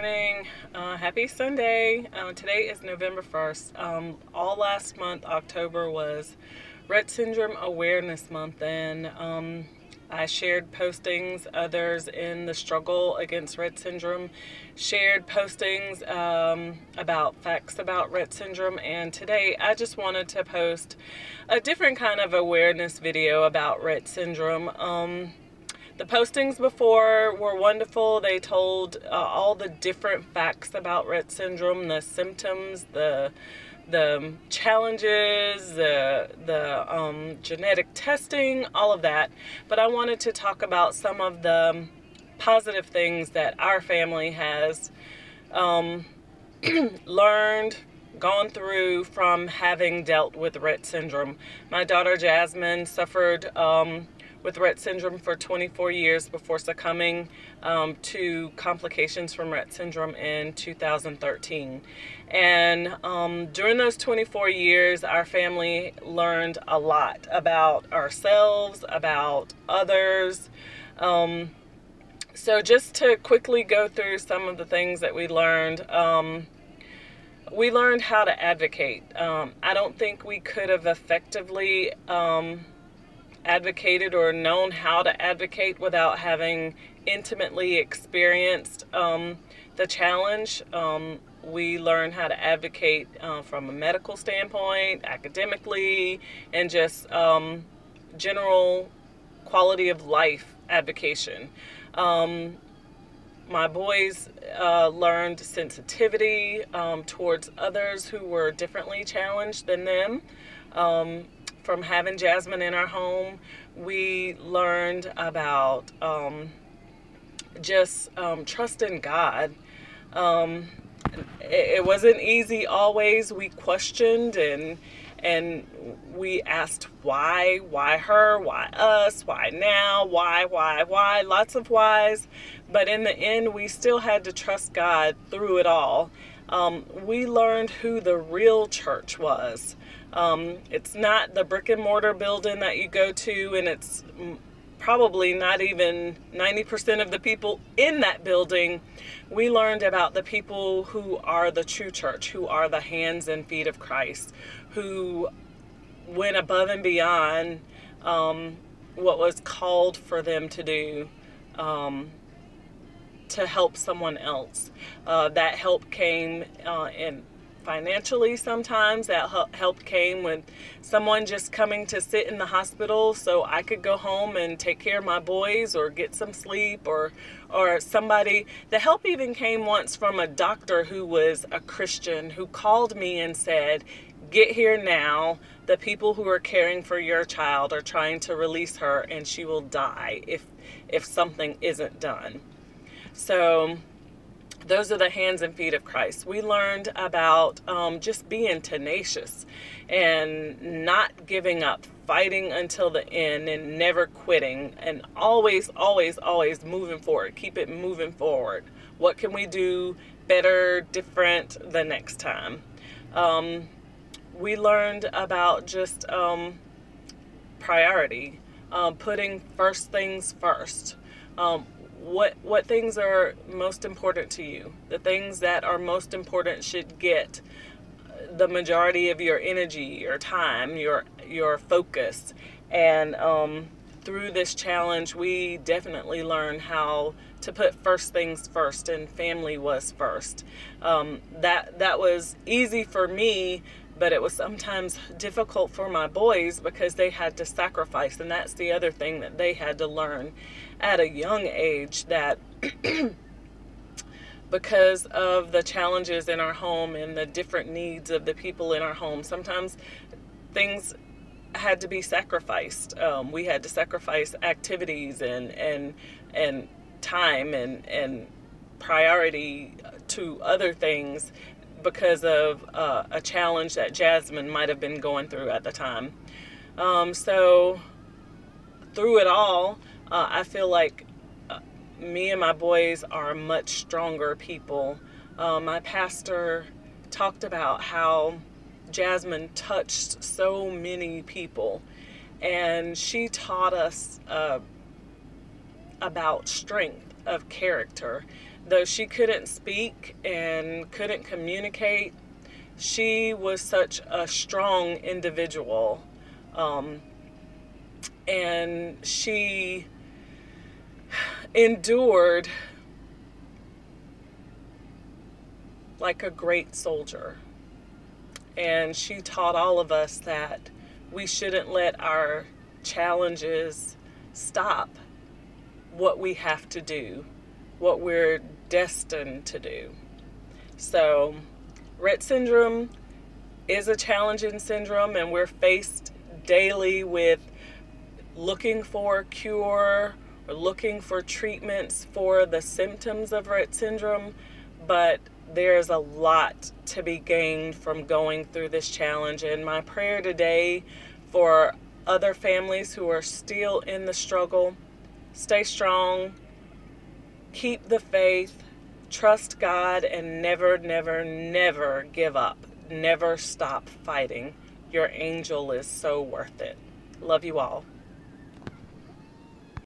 Morning. Happy Sunday. Today is November 1st. All last month, October, was Rett Syndrome Awareness Month, and I shared postings. Others in the struggle against Rett Syndrome shared postings about facts about Rett Syndrome, and today I just wanted to post a different kind of awareness video about Rett Syndrome. The postings before were wonderful. They told all the different facts about Rett syndrome, the symptoms, the challenges, the genetic testing, all of that. But I wanted to talk about some of the positive things that our family has learned, gone through from having dealt with Rett syndrome. My daughter Jasmine suffered with Rett syndrome for 24 years before succumbing to complications from Rett syndrome in 2013. And during those 24 years, our family learned a lot about ourselves, about others. So just to quickly go through some of the things that we learned how to advocate. I don't think we could have effectively advocated or known how to advocate without having intimately experienced the challenge. We learned how to advocate from a medical standpoint, academically, and just general quality of life advocation. My boys learned sensitivity towards others who were differently challenged than them. From having Jasmine in our home, we learned about just trust in God. It wasn't easy always. We questioned and we asked why her, why us, why now, why, lots of whys. But in the end, we still had to trust God through it all. We learned who the real church was. It's not the brick and mortar building that you go to, and it's probably not even 90% of the people in that building. We learned about the people who are the true church, who are the hands and feet of Christ, who went above and beyond what was called for them to do to help someone else. That help came in financially sometimes. That help came with someone just coming to sit in the hospital so I could go home and take care of my boys or get some sleep, or somebody. The help even came once from a doctor who was a Christian who called me and said, "Get here now. The people who are caring for your child are trying to release her and she will die if something isn't done." So those are the hands and feet of Christ. We learned about just being tenacious and not giving up, fighting until the end and never quitting, and always moving forward. Keep it moving forward. What can we do better, different the next time? We learned about just priority, putting first things first. What things are most important to you? The things that are most important should get the majority of your energy, your time, your focus. And through this challenge, we definitely learned how to put first things first, and family was first. That was easy for me, but it was sometimes difficult for my boys because they had to sacrifice. And that's the other thing that they had to learn at a young age, that because of the challenges in our home and the different needs of the people in our home, sometimes things had to be sacrificed. We had to sacrifice activities and time and priority to other things because of a challenge that Jasmine might have been going through at the time. So through it all, I feel like me and my boys are much stronger people. My pastor talked about how Jasmine touched so many people, and she taught us about strength of character, Though she couldn't speak and couldn't communicate, she was such a strong individual. And she endured like a great soldier. And she taught all of us that we shouldn't let our challenges stop what we have to do, what we're destined to do. So, Rett syndrome is a challenging syndrome, and we're faced daily with looking for a cure or looking for treatments for the symptoms of Rett syndrome, but there's a lot to be gained from going through this challenge. And my prayer today for other families who are still in the struggle: stay strong, keep the faith, trust God, and never, never, never give up. Never stop fighting. Your angel is so worth it. Love you all.